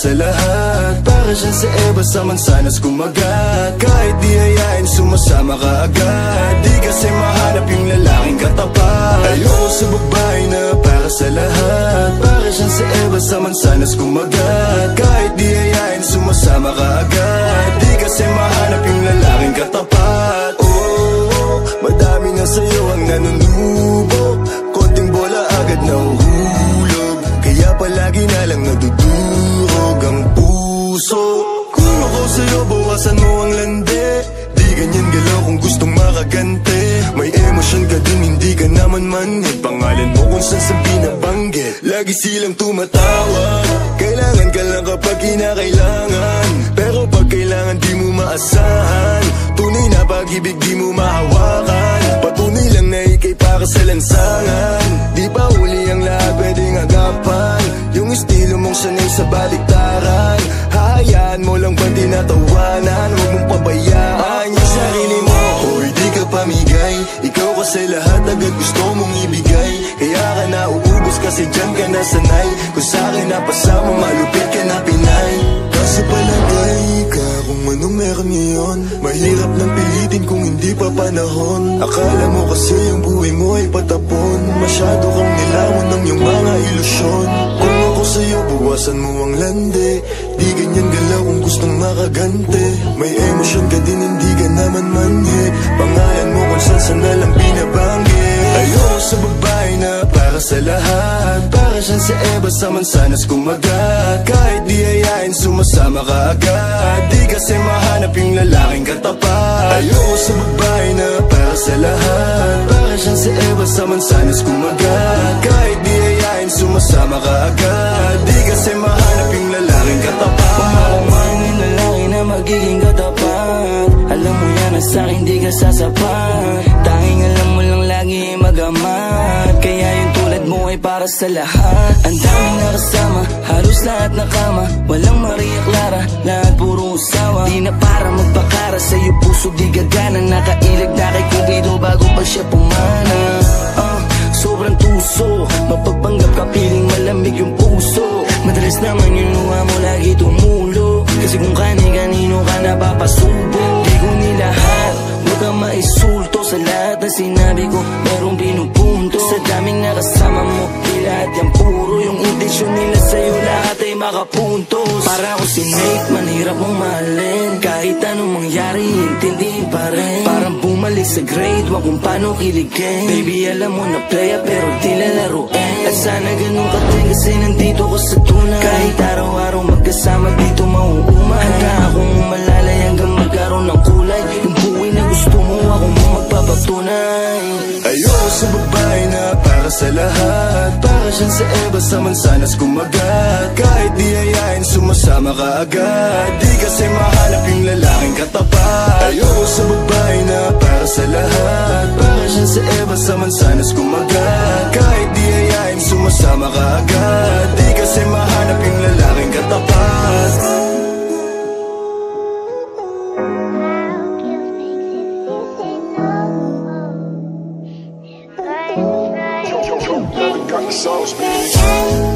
sa lahat. Para siya sa Eva sa mansanas kumagat. Kahit di hayain sumasama ka agad. Di kasi mahanap yung lalaking katapat. Ayoko sa babae na para sa lahat. Para siya sa Eva sa mansanas kumagat. Kahit di hayain sumasama ka agad. Di kasi mahanap yung lalaking katapat. Oh, madami na sa'yo ang nanunubok. Konting bola agad nahuhulog. Kaya palagi na lang nadudurog ang puso. Kung ako sa'yo bawasan mo ang lande. Di ganyan galaw kung gustong makagante. May emosyon ka din hindi ka naman manhid. Pangalan mo kung saan sa binabanggit. Lagi silang tumatawag. Kailangan ka lang kapag kinakailangan. Pero pag kailangan di mo maasahan. Tunay na pag-ibig di mo mahawakan. Patunay lang na ikay para sa lansangan. Di pa huli ang lahat pwedeng agapan. Yung estilo mong sanay sa baliktaran. Hahayaan mo lang ba tinatawanan. Huwag mong pabayaan yung sarili mo. Hoy di ka pamigay. Ikaw kasi lahat agad gusto mong ibigay. Kaya ka nauubos kasi dyan ka nasanay. Kung sa'kin napasama malupit ka na Pinay. Kasi palagay ka kung anong meron ngayon. Mahirap lang pilitin kung hindi pa panahon. Akala mo kasi yung buhay mo ay patapon. Masyado kang nilawan ng iyong mga ilusyon. Kung ako sa'yo bawasan mo ang lande. Di ganyan galaw kung gustong makagante. May emosyon ka din hindi ka naman manhi. Pangalan mo kung saan na lang binabanggit. Ayoko sa babae na para sa lahat. Para siya sa Eva sa mansanas kumagat. Kahit di hayain sumasama ka agad. Di kasi mahanap yung lalaking katapat. Ayoko sa babae na para sa lahat. Para siya sa Eva sa mansanas kumagat. Kahit di hayain sumasama ka agad. Di kasi mahanap yung lalaking katapat. Pumalaman yung lalaki na magiging katapat. Alam mo yan na sa'kin di ka sasapat. Tanging alam mo lang lagi magamat. Kaya yung tulad mo ay para sa lahat. Ang daming nakasama, halos lahat nakama. Walang Maria Clara, lahat puro usawa. Di na para magpakara, sa'yo puso di gagana. Nakailag na kay Cupido bago pa siya pumana. Sobrang tuso, mapagpanggap ka piling malamig yung puso. Madalas naman yung luha mo lagi tumulo. Kasi kung kani-kanino ka napapasubo. Di ko nilahat, huwag kang maisulto. Sa lahat na sinabi ko, merong pinupunto. Sa daming nakasama mo, di lahat yan puro. Yung intensyon nila sa'yo, lahat ay makapuntos. Para ako si Nate, manhirap mong mahalin. Kahit anong mangyari, intindihin pa rin. Parang bumalik sa grade, wag kung paano kiligin. Baby, alam mo na playa, pero di lalaruin. At sana ganun ka din, kasi nandito ko sa tunay. Kahit araw-araw magkasama dito mauumay. Handa akong malalay hanggang magkaroon ng kulay. Yung buhay na gusto mo, ako mo magpapatunay. Ayoko sa babae na para sa lahat. Para siyang sa Eva sa mansanas kumagat. Kahit di hayain sumasama ka agad. Di kasi mahanap yung lalaking katapat. Ayoko sa babae na para sa lahat. Para siyang sa Eva sa mansanas kumagat. Kahit di hayain sumasama ka agad. Di kasi mahanap yung lalaking katapat. Got the sauce, baby.